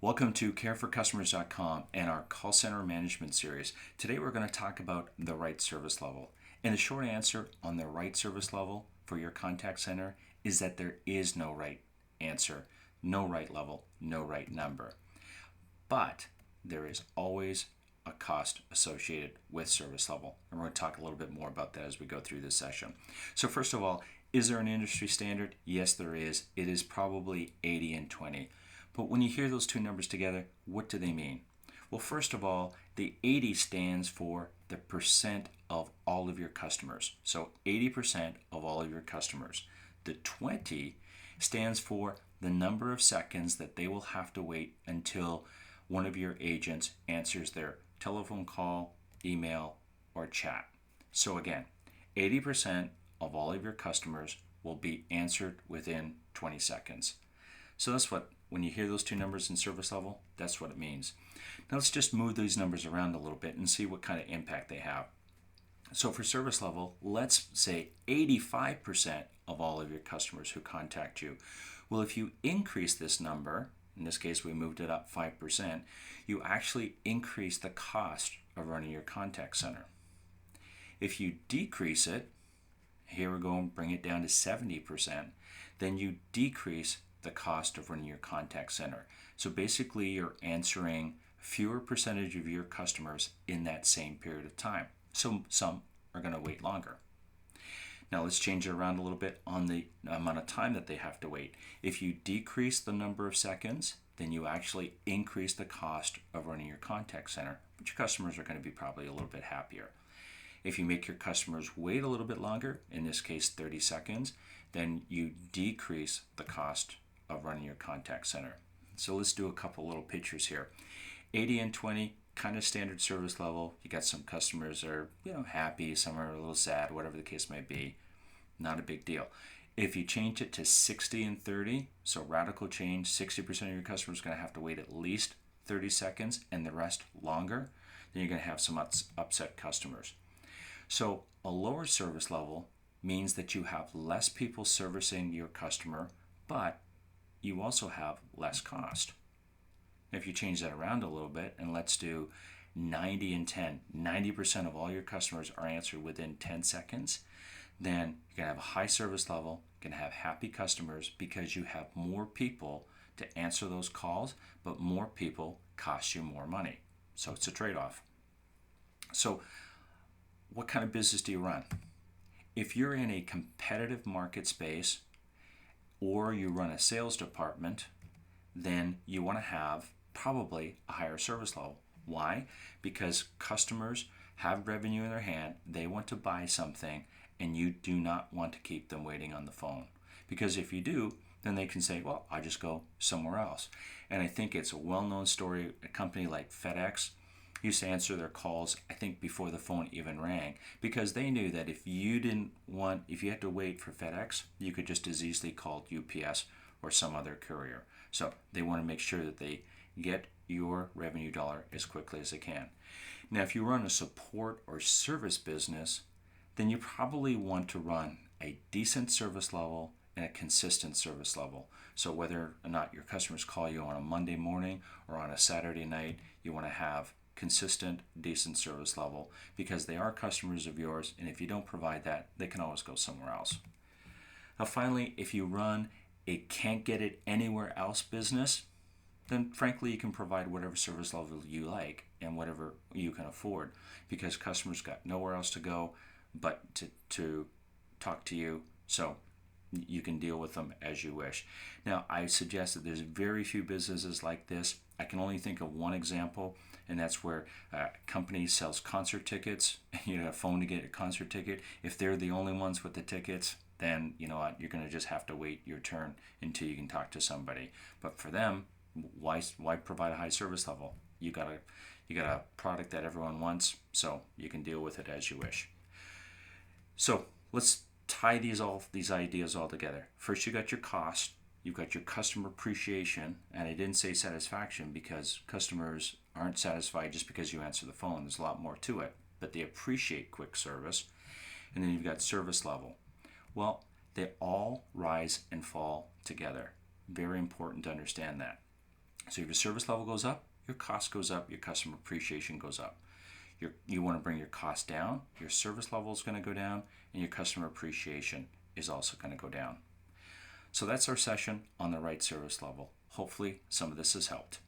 Welcome to careforcustomers.com and our call center management series. Today we're going to talk about the right service level. And the short answer on the right service level for your contact center is that there is no right answer, no right level, no right number. But there is always a cost associated with service level. And we're going to talk a little bit more about that as we go through this session. So first of all, is there an industry standard? Yes, there is. It is probably 80 and 20. But when you hear those two numbers together, what do they mean? Well, first of all, the 80 stands for the percent of all of your customers. So 80% of all of your customers. The 20 stands for the number of seconds that they will have to wait until one of your agents answers their telephone call, email, or chat. So again, 80% of all of your customers will be answered within 20 seconds. So that's what, when you hear those two numbers in service level, that's what it means. Now let's just move these numbers around a little bit and see what kind of impact they have. So for service level, let's say 85% of all of your customers who contact you. Well, if you increase this number, in this case we moved it up 5%, you actually increase the cost of running your contact center. If you decrease it, here we go and bring it down to 70%, then you decrease the cost of running your contact center. So basically you're answering fewer percentage of your customers in that same period of time. So some are going to wait longer. Now let's change it around a little bit on the amount of time that they have to wait. If you decrease the number of seconds, then you actually increase the cost of running your contact center, but your customers are going to be probably a little bit happier. If you make your customers wait a little bit longer, in this case 30 seconds, then you decrease the cost of running your contact center. So let's do a couple little pictures here. 80 and 20, kind of standard service level. You got some customers that are, happy, some are a little sad, whatever the case may be. Not a big deal. If you change it to 60 and 30, so radical change, 60% of your customers are going to have to wait at least 30 seconds and the rest longer, then you're going to have some upset customers. So a lower service level means that you have less people servicing your customer, but you also have less cost. If you change that around a little bit, and let's do 90 and 10, 90% of all your customers are answered within 10 seconds, then you're going to have a high service level, you're going to have happy customers because you have more people to answer those calls, but more people cost you more money. So it's a trade-off. So what kind of business do you run? If you're in a competitive market space or you run a sales department, then you want to have probably a higher service level. Why? Because customers have revenue in their hand, they want to buy something, and you do not want to keep them waiting on the phone. Because if you do, then they can say, well, I just go somewhere else. And I think it's a well-known story. A company like FedEx used to answer their calls, I think, before the phone even rang, because they knew that if you had to wait for FedEx, you could just as easily call UPS or some other courier. So they want to make sure that they get your revenue dollar as quickly as they can. Now, if you run a support or service business, then you probably want to run a decent service level and a consistent service level. So whether or not your customers call you on a Monday morning or on a Saturday night, you want to have consistent, decent service level because they are customers of yours, and if you don't provide that, they can always go somewhere else. Now finally, if you run a can't get it anywhere else business, then frankly you can provide whatever service level you like and whatever you can afford because customers got nowhere else to go but to talk to you, so you can deal with them as you wish. Now, I suggest that there's very few businesses like this. I can only think of one example, and that's where a company sells concert tickets. You have a phone to get a concert ticket. If they're the only ones with the tickets, then you know what, you're going to just have to wait your turn until you can talk to somebody. But for them, why provide a high service level? You got a product that everyone wants, so you can deal with it as you wish. So let's tie these ideas all together. First, you got your cost, you've got your customer appreciation, and I didn't say satisfaction because customers aren't satisfied just because you answer the phone. There's a lot more to it, but they appreciate quick service. And then you've got service level. Well, they all rise and fall together. Very important to understand that. So if your service level goes up, your cost goes up, your customer appreciation goes up. You want to bring your cost down, your service level is going to go down, and your customer appreciation is also going to go down. So that's our session on the right service level. Hopefully some of this has helped.